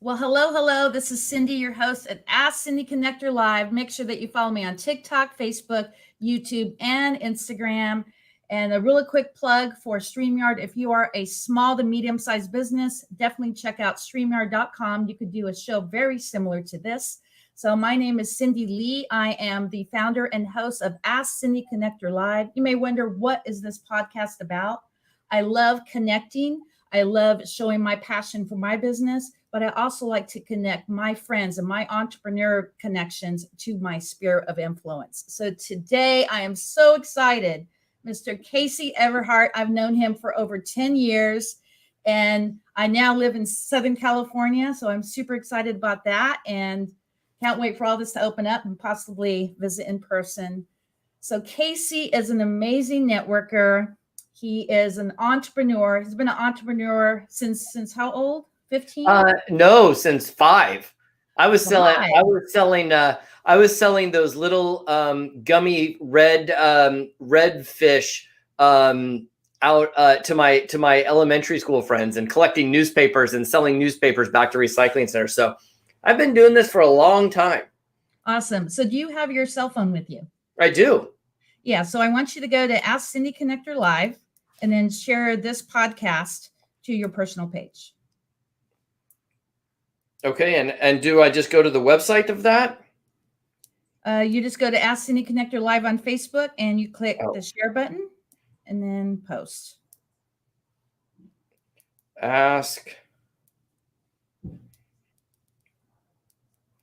Well, hello, hello. This is Cindy, your host at Ask Cindy Connector Live. Make sure that you follow me on TikTok, Facebook, YouTube, and Instagram. And a really quick plug for StreamYard. If you are a small to medium-sized business, definitely check out StreamYard.com. You could do a show very similar to this. So my name is Cindy Lee. I am the founder and host of Ask Cindy Connector Live. You may wonder, what is this podcast about? I love connecting. I love showing my passion for my business, but I also like to connect my friends and my entrepreneur connections to my sphere of influence. So today I am so excited. Mr. Casey Eberhardt, I've known him for over 10 years, and I now live in Southern California. So I'm super excited about that and can't wait for all this to open up and possibly visit in person. So Casey is an amazing networker. He is an entrepreneur. He's been an entrepreneur since how old? 15? No, since 5. I was selling. Why? I was selling those little gummy red fish out to my elementary school friends and collecting newspapers and selling newspapers back to recycling centers. So I've been doing this for a long time. Awesome. So do you have your cell phone with you? I do. Yeah. So I want you to go to Ask Cindy Connector Live and then share this podcast to your personal page. Okay. And do I just go to the website of that? You just go to Ask Cindy Connector Live on Facebook and you click the share button and then post. Ask.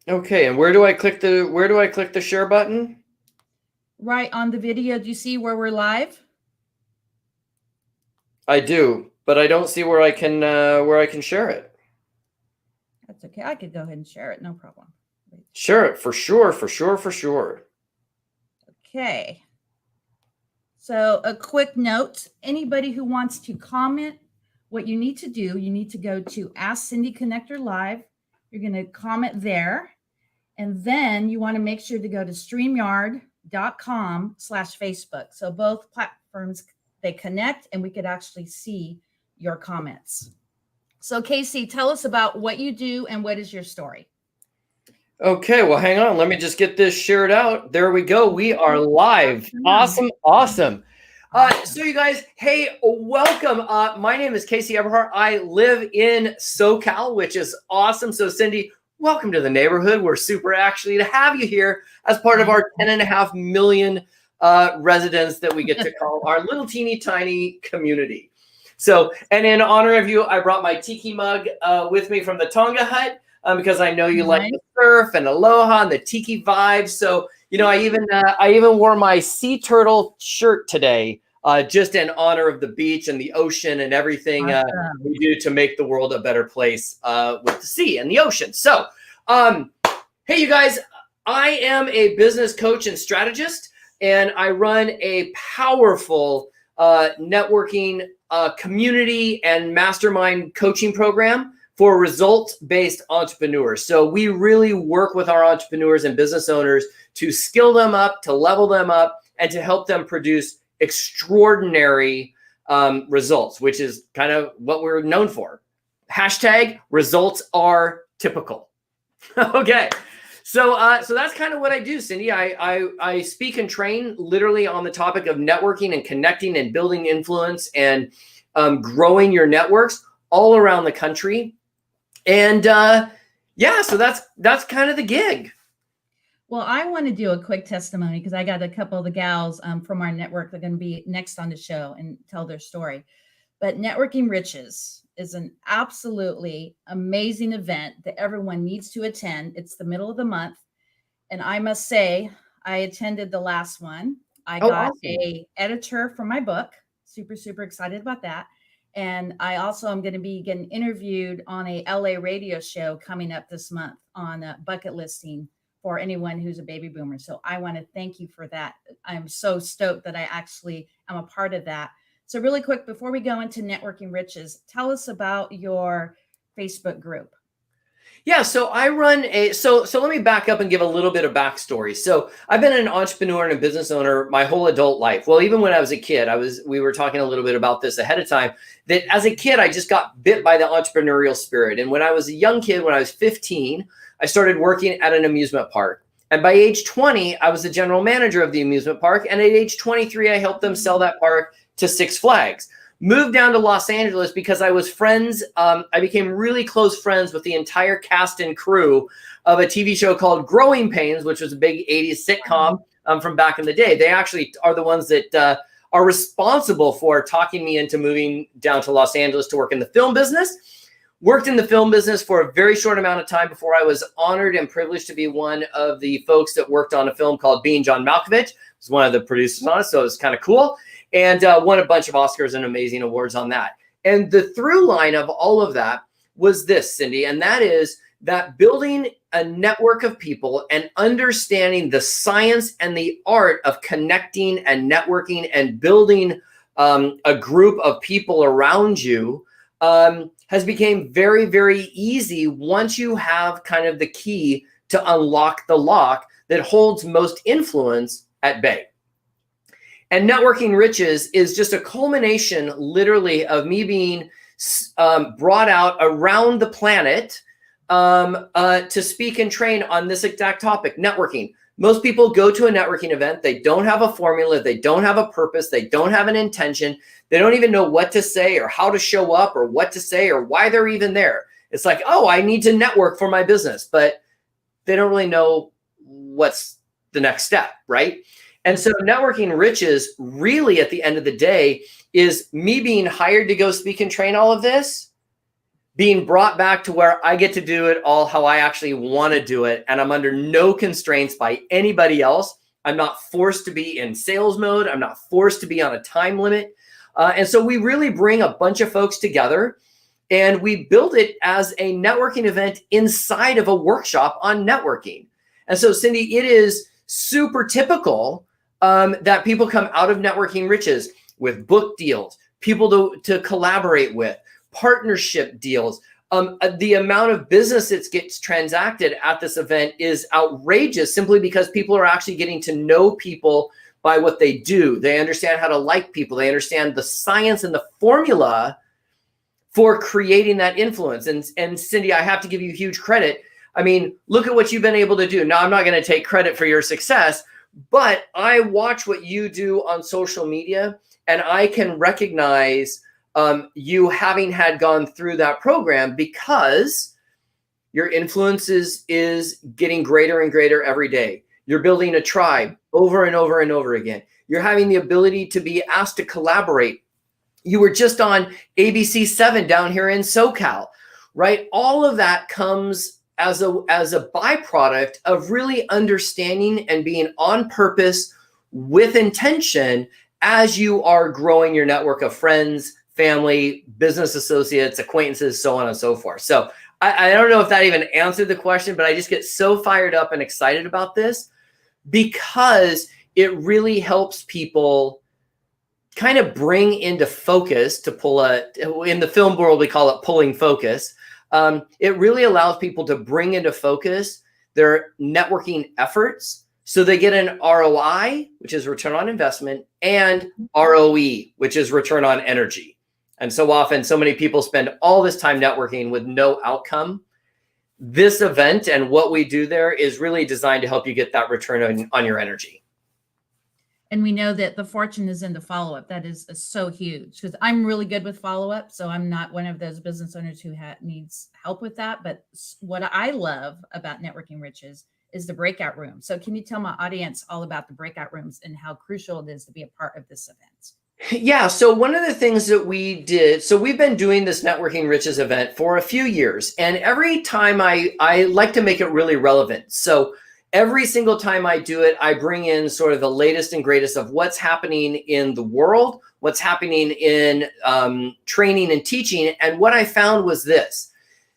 Okay. And where do I click the share button? Right on the video. Do you see where we're live? I do, but I don't see where I can share it. That's okay. I could go ahead and share it. No problem. Share it for sure. Okay. So a quick note, anybody who wants to comment, what you need to do, you need to go to Ask Cindy Connector Live. You're going to comment there. And then you want to make sure to go to StreamYard.com/Facebook. So both platforms, they connect and we could actually see your comments. So Casey, tell us about what you do and what is your story? Okay, well, hang on. Let me just get this shared out. There we go. We are live. Awesome. So you guys, hey, welcome. My name is Casey Eberhardt. I live in SoCal, which is awesome. So Cindy, welcome to the neighborhood. We're super actually to have you here as part of our 10.5 million residents that we get to call our little teeny tiny community. So, and in honor of you, I brought my tiki mug with me from the Tonga Hut because I know you like the surf and aloha and the tiki vibes. So, you know, I even wore my sea turtle shirt today just in honor of the beach and the ocean and everything we do to make the world a better place with the sea and the ocean. So, hey, you guys, I am a business coach and strategist, and I run a powerful networking community and mastermind coaching program for results-based entrepreneurs. So we really work with our entrepreneurs and business owners to skill them up, to level them up, and to help them produce extraordinary results, which is kind of what we're known for. Hashtag results are typical. Okay. So that's kind of what I do, Cindy. I speak and train literally on the topic of networking and connecting and building influence and growing your networks all around the country. And yeah, so that's kind of the gig. Well, I want to do a quick testimony because I got a couple of the gals from our network that are going to be next on the show and tell their story. But Networking Riches is an absolutely amazing event that everyone needs to attend. It's the middle of the month. And I must say, I attended the last one. I got an editor for my book. Super, super excited about that. And I also am going to be getting interviewed on a LA radio show coming up this month on a bucket listing for anyone who's a baby boomer. So I want to thank you for that. I'm so stoked that I actually am a part of that. So really quick, before we go into Networking Riches, tell us about your Facebook group. Yeah, so I run so let me back up and give a little bit of backstory. So I've been an entrepreneur and a business owner my whole adult life. Well, even when I was a kid, we were talking a little bit about this ahead of time, that as a kid, I just got bit by the entrepreneurial spirit. And when I was a young kid, when I was 15, I started working at an amusement park. And by age 20, I was the general manager of the amusement park. And at age 23, I helped them sell that park to Six Flags. Moved down to Los Angeles because I was friends. I became really close friends with the entire cast and crew of a TV show called Growing Pains, which was a big 80s sitcom from back in the day. They actually are the ones that are responsible for talking me into moving down to Los Angeles to work in the film business. Worked in the film business for a very short amount of time before I was honored and privileged to be one of the folks that worked on a film called Being John Malkovich. I was one of the producers on it, so it was kind of cool. And won a bunch of Oscars and amazing awards on that. And the through line of all of that was this, Cindy, and that is that building a network of people and understanding the science and the art of connecting and networking and building a group of people around you has become very, very easy once you have kind of the key to unlock the lock that holds most influence at bay. And Networking Riches is just a culmination, literally, of me being brought out around the planet to speak and train on this exact topic, networking. Most people go to a networking event. They don't have a formula. They don't have a purpose. They don't have an intention. They don't even know what to say or how to show up or what to say or why they're even there. It's like, oh, I need to network for my business, but they don't really know what's the next step, right? And so Networking Riches really at the end of the day is me being hired to go speak and train all of this, being brought back to where I get to do it all how I actually want to do it. And I'm under no constraints by anybody else. I'm not forced to be in sales mode. I'm not forced to be on a time limit. And so we really bring a bunch of folks together and we build it as a networking event inside of a workshop on networking. And so, Cindy, it is super typical that people come out of Networking Riches with book deals, people to collaborate with, partnership deals. The amount of business that gets transacted at this event is outrageous simply because people are actually getting to know people by what they do. They understand how to like people. They understand the science and the formula for creating that influence. And Cindy, I have to give you huge credit. I mean, look at what you've been able to do. Now, I'm not going to take credit for your success, but I watch what you do on social media and I can recognize you having had gone through that program because your influence is getting greater and greater every day. You're building a tribe over and over and over again. You're having the ability to be asked to collaborate. You were just on ABC 7 down here in SoCal, right? All of that comes as a byproduct of really understanding and being on purpose with intention as you are growing your network of friends, family, business associates, acquaintances, so on and so forth. So I don't know if that even answered the question, but I just get so fired up and excited about this because it really helps people kind of bring into focus to pull in the film world, we call it pulling focus. It really allows people to bring into focus their networking efforts so they get an ROI, which is return on investment, and ROE, which is return on energy. And so often, so many people spend all this time networking with no outcome. This event and what we do there is really designed to help you get that return on your energy. And we know that the fortune is in the follow-up. That is so huge because I'm really good with follow-up. So I'm not one of those business owners who needs help with that. But what I love about Networking Riches is the breakout room. So can you tell my audience all about the breakout rooms and how crucial it is to be a part of this event? Yeah. So one of the things that we did, so we've been doing this Networking Riches event for a few years. And every time I like to make it really relevant. So every single time I do it, I bring in sort of the latest and greatest of what's happening in the world, what's happening in training and teaching. And what I found was this,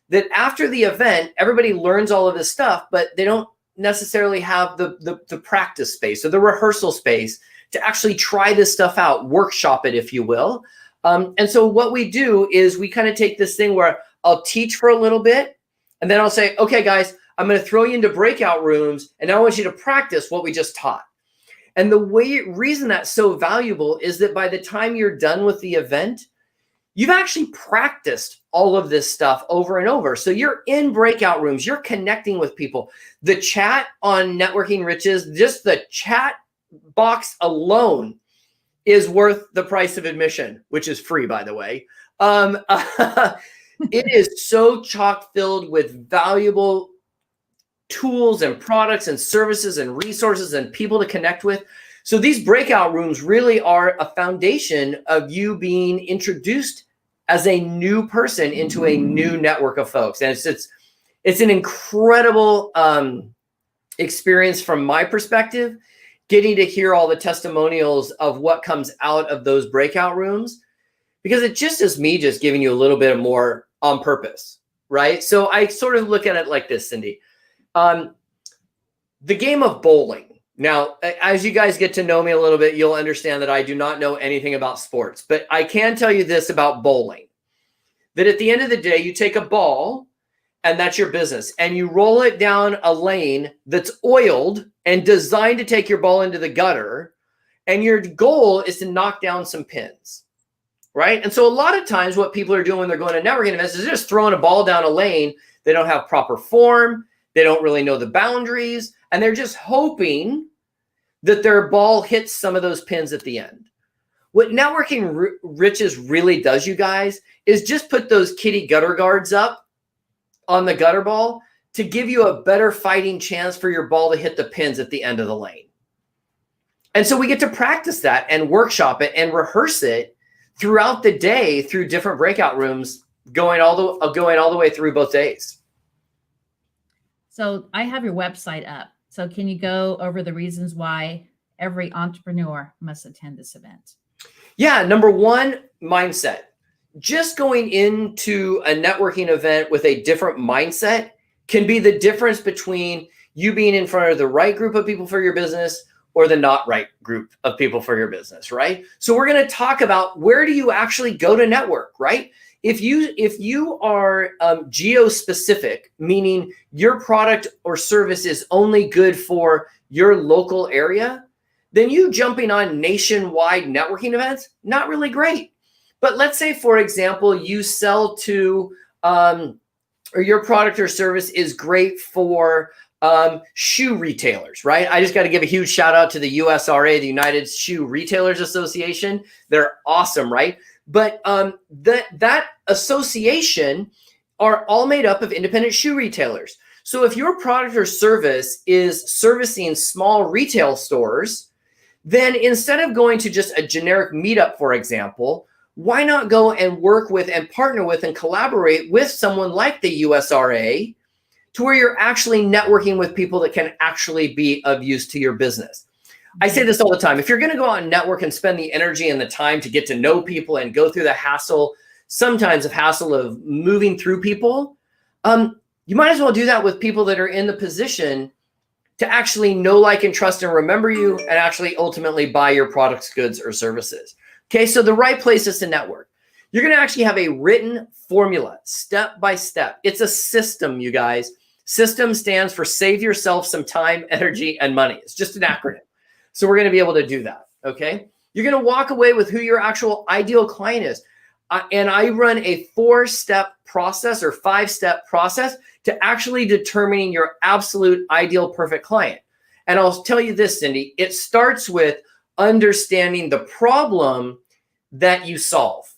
that after the event, everybody learns all of this stuff, but they don't necessarily have the practice space or the rehearsal space to actually try this stuff out, workshop it, if you will. And so what we do is we kind of take this thing where I'll teach for a little bit, And then I'll say, okay, guys, I'm going to throw you into breakout rooms, and now I want you to practice what we just taught. And the reason that's so valuable is that by the time you're done with the event, you've actually practiced all of this stuff over and over. So you're in breakout rooms, you're connecting with people. The chat on Networking Riches, just the chat box alone is worth the price of admission, which is free, by the way. It is so chock filled with valuable tools and products and services and resources and people to connect with. So these breakout rooms really are a foundation of you being introduced as a new person into a new network of folks. And it's an incredible experience from my perspective, getting to hear all the testimonials of what comes out of those breakout rooms, because it just is me just giving you a little bit more on purpose, right? So I sort of look at it like this, Cindy. The game of bowling. Now, as you guys get to know me a little bit, you'll understand that I do not know anything about sports, but I can tell you this about bowling, that at the end of the day, you take a ball and that's your business, and you roll it down a lane that's oiled and designed to take your ball into the gutter, and your goal is to knock down some pins, right? And so a lot of times what people are doing when they're going to networking events is they're just throwing a ball down a lane. They don't have proper form. They don't really know the boundaries, and they're just hoping that their ball hits some of those pins at the end. What Networking Riches really does, you guys, is just put those kitty gutter guards up on the gutter ball to give you a better fighting chance for your ball to hit the pins at the end of the lane. And so we get to practice that and workshop it and rehearse it throughout the day through different breakout rooms, going all the way through both days. So I have your website up. So can you go over the reasons why every entrepreneur must attend this event? Yeah. Number one, mindset. Just going into a networking event with a different mindset can be the difference between you being in front of the right group of people for your business or the not right group of people for your business, right? So we're going to talk about, where do you actually go to network, right? If you are geo-specific, meaning your product or service is only good for your local area, then you jumping on nationwide networking events, not really great. But let's say, for example, you sell to, or your product or service is great for shoe retailers, right? I just got to give a huge shout out to the USRA, the United Shoe Retailers Association. They're awesome, right? But that association are all made up of independent shoe retailers. So if your product or service is servicing small retail stores, then instead of going to just a generic meetup, for example, why not go and work with and partner with and collaborate with someone like the USRA to where you're actually networking with people that can actually be of use to your business? I say this all the time. If you're going to go out and network and spend the energy and the time to get to know people and go through the hassle, sometimes of hassle of moving through people, you might as well do that with people that are in the position to actually know, like, and trust and remember you, and actually ultimately buy your products, goods, or services. Okay, so the right place is to network. You're going to actually have a written formula, step by step. It's a system, you guys. System stands for save yourself some time, energy, and money. It's just an acronym. So we're going to be able to do that, okay? You're going to walk away with who your actual ideal client is. And I run a 4-step process or 5-step process to actually determining your absolute ideal perfect client. And I'll tell you this, Cindy, it starts with understanding the problem that you solve,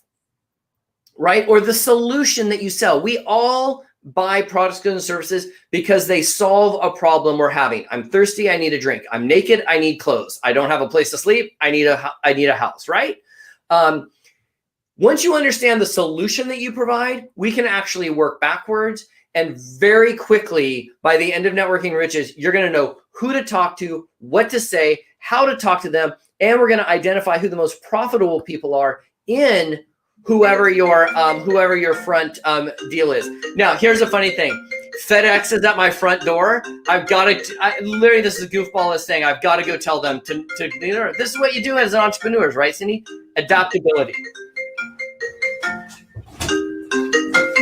right? Or the solution that you sell. We all buy products, goods, and services because they solve a problem we're having. I'm thirsty, I need a drink. I'm naked, I need clothes. I don't have a place to sleep, I need a house, right? Once you understand the solution that you provide, we can actually work backwards, and very quickly, by the end of Networking Riches, you're going to know who to talk to, what to say, how to talk to them, and we're going to identify who the most profitable people are in whoever your front deal is. Now, here's a funny thing. FedEx is at my front door. Literally, this is a goofball is saying, I've got to go tell them to this is what you do as an entrepreneur, right, Cindy? Adaptability.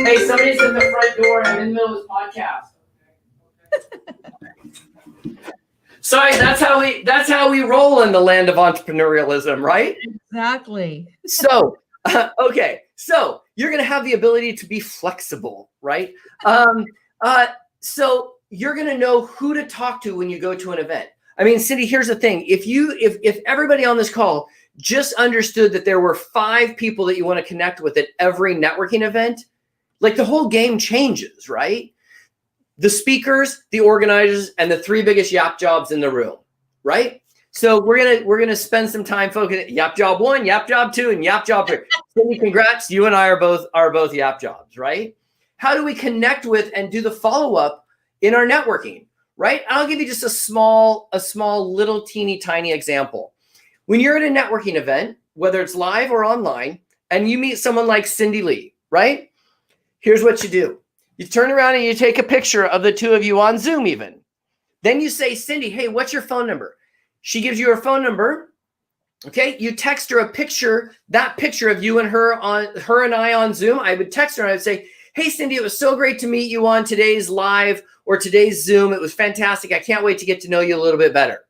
Hey, somebody's at the front door. I'm in the middle of this podcast. Sorry, that's how we roll in the land of entrepreneurialism, right? Exactly. So, okay, so you're going to have the ability to be flexible, right? So you're going to know who to talk to when you go to an event. I mean, Cindy, here's the thing: if everybody on this call just understood that there were 5 people that you want to connect with at every networking event, like the whole game changes, right? The speakers, the organizers, and the 3 biggest yap jobs in the room, right? So we're gonna spend some time focusing yap job 1, yap job 2, and yap job 3. Cindy, congrats! You and I are both yap jobs, right? How do we connect with and do the follow up in our networking, right? I'll give you just a small little teeny tiny example. When you're at a networking event, whether it's live or online, and you meet someone like Cindy Lee, right? Here's what you do. You turn around and you take a picture of the 2 of you on Zoom even. Then you say, Cindy, hey, what's your phone number? She gives you her phone number. Okay. You text her a picture, that picture of you and her and I on Zoom. I would text her and I would say, hey, Cindy, it was so great to meet you on today's live or today's Zoom. It was fantastic. I can't wait to get to know you a little bit better.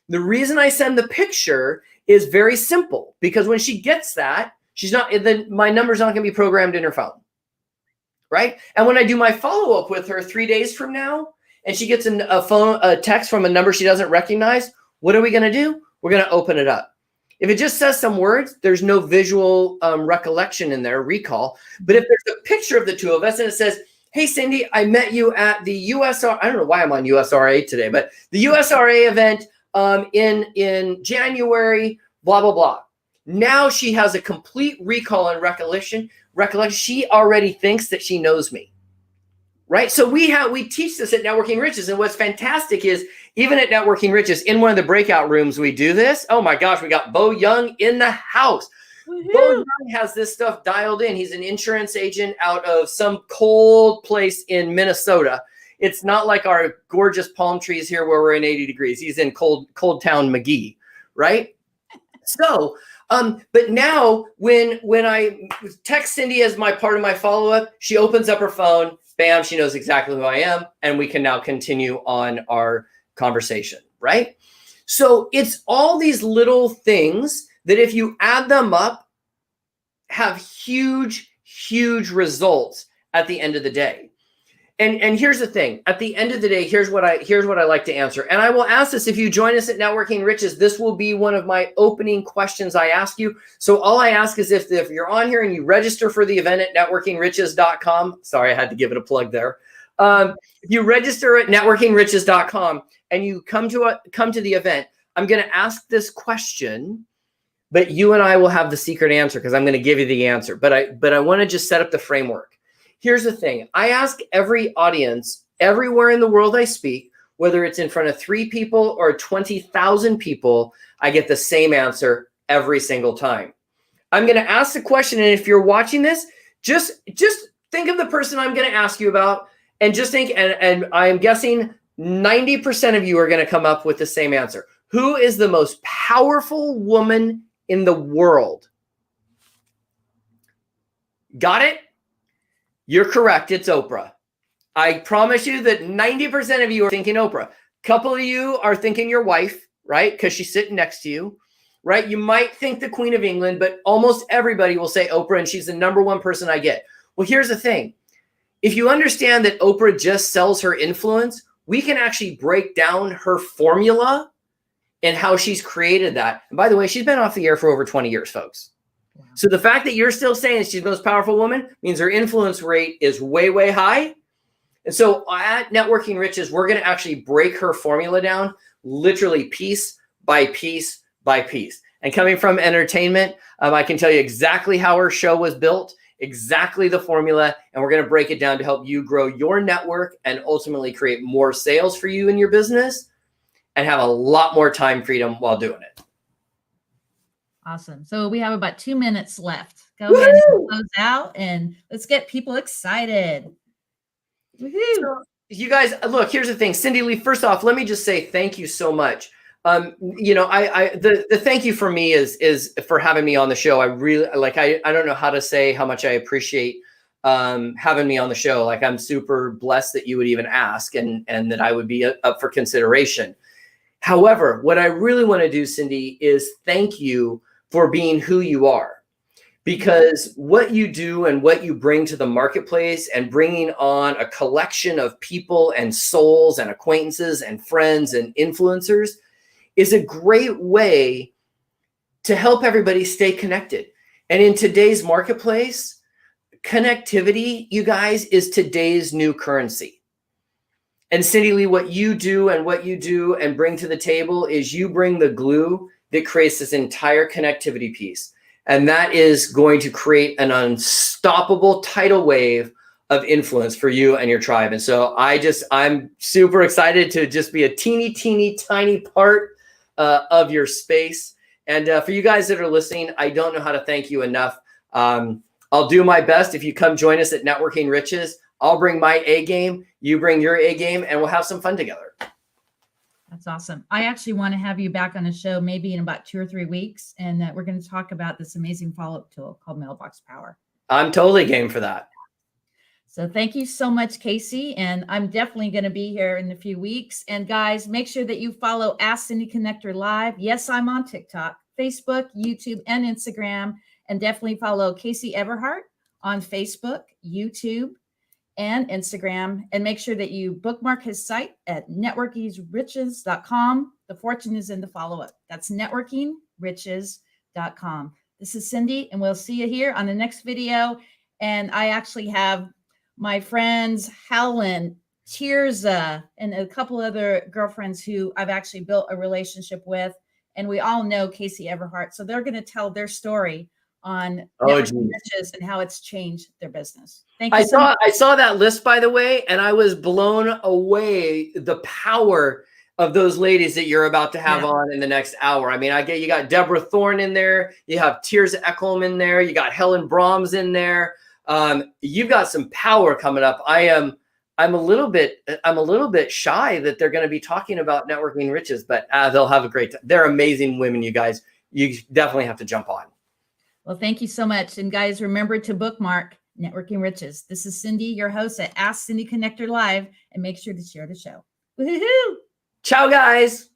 The reason I send the picture is very simple, because when she gets that, my number's not going to be programmed in her phone. Right. And when I do my follow up with her 3 days from now, and she gets a text from a number she doesn't recognize, what are we going to do? We're going to open it up. If it just says some words, there's no visual recollection in there, recall. But if there's a picture of the 2 of us and it says, hey, Cindy, I met you at the USR. I don't know why I'm on USRA today, but the USRA event in January, blah, blah, blah. Now she has a complete recall and recollection. She already thinks that she knows me, right? So we teach this at Networking Riches, and what's fantastic is even at Networking Riches, in one of the breakout rooms, we do this. Oh my gosh, we got Bo Young in the house. Woo-hoo. Bo Young has this stuff dialed in. He's an insurance agent out of some cold place in Minnesota. It's not like our gorgeous palm trees here where we're in 80 degrees. He's in cold town McGee, right? So. But now when I text Cindy as my part of my follow-up, she opens up her phone, bam, she knows exactly who I am, and we can now continue on our conversation, right? So it's all these little things that if you add them up, have huge, huge results at the end of the day. And here's the thing. At the end of the day, here's what I like to answer. And I will ask this if you join us at Networking Riches. This will be one of my opening questions I ask you. So all I ask is if you're on here and you register for the event at networkingriches.com. Sorry, I had to give it a plug there. If you register at networkingriches.com and you come to the event, I'm going to ask this question, but you and I will have the secret answer because I'm going to give you the answer. But I want to just set up the framework. Here's the thing. I ask every audience everywhere in the world I speak, whether it's in front of 3 people or 20,000 people, I get the same answer every single time. I'm going to ask the question. And if you're watching this, just think of the person I'm going to ask you about and just think, and I'm guessing 90% of you are going to come up with the same answer. Who is the most powerful woman in the world? Got it? You're correct. It's Oprah. I promise you that 90% of you are thinking Oprah. A couple of you are thinking your wife, right? Because she's sitting next to you, right? You might think the Queen of England, but almost everybody will say Oprah, and she's the number 1 person I get. Well, here's the thing. If you understand that Oprah just sells her influence, we can actually break down her formula and how she's created that. And by the way, she's been off the air for over 20 years, folks. So the fact that you're still saying she's the most powerful woman means her influence rate is way, way high. And so at Networking Riches, we're going to actually break her formula down literally piece by piece by piece. And coming from entertainment, I can tell you exactly how her show was built, exactly the formula, and we're going to break it down to help you grow your network and ultimately create more sales for you in your business and have a lot more time freedom while doing it. Awesome. So we have about 2 minutes left. Go ahead and close out and let's get people excited. So, you guys, look, here's the thing. Cindy Lee, first off, let me just say thank you so much. The thank you for me is for having me on the show. I really I don't know how to say how much I appreciate having me on the show. Like, I'm super blessed that you would even ask, and that I would be up for consideration. However, what I really want to do, Cindy, is thank you for being who you are. Because what you do and what you bring to the marketplace, and bringing on a collection of people and souls and acquaintances and friends and influencers, is a great way to help everybody stay connected. And in today's marketplace, connectivity, you guys, is today's new currency. And Cindy Lee, what you do and bring to the table is you bring the glue that creates this entire connectivity piece. And that is going to create an unstoppable tidal wave of influence for you and your tribe. And so I'm super excited to just be a teeny tiny part of your space. And for you guys that are listening, I don't know how to thank you enough. I'll do my best. If you come join us at Networking Riches, I'll bring my A game, you bring your A game, and we'll have some fun together. That's awesome. I actually want to have you back on the show maybe in about 2 or 3 weeks, and we're going to talk about this amazing follow-up tool called Mailbox Power. I'm totally game for that. So thank you so much, Casey. And I'm definitely going to be here in a few weeks. And guys, make sure that you follow Ask Cindy Connector Live. Yes, I'm on TikTok, Facebook, YouTube, and Instagram. And definitely follow Casey Eberhardt on Facebook, YouTube, and Instagram. And make sure that you bookmark his site at networkingriches.com. The fortune is in the follow-up. That's networkingriches.com. This is Cindy, and we'll see you here on the next video. And I actually have my friends Helen, Tirza, and a couple other girlfriends who I've actually built a relationship with. And we all know Casey Eberhardt. So they're going to tell their story on Networking Riches and how it's changed their business. Thank you so much. I saw that list, by the way, and I was blown away the power of those ladies that you're about to have on in the next hour. I mean, you got Deborah Thorne in there, you have Tirza Eckholm in there, you got Helen Brahms in there. You've got some power coming up. I'm a little bit shy that they're going to be talking about Networking Riches, but they'll have a great time. They're amazing women, you guys. You definitely have to jump on. Well, thank you so much. And guys, remember to bookmark Networking Riches. This is Cindy, your host at Ask Cindy Connector Live, and make sure to share the show. Woohoo! Ciao, guys.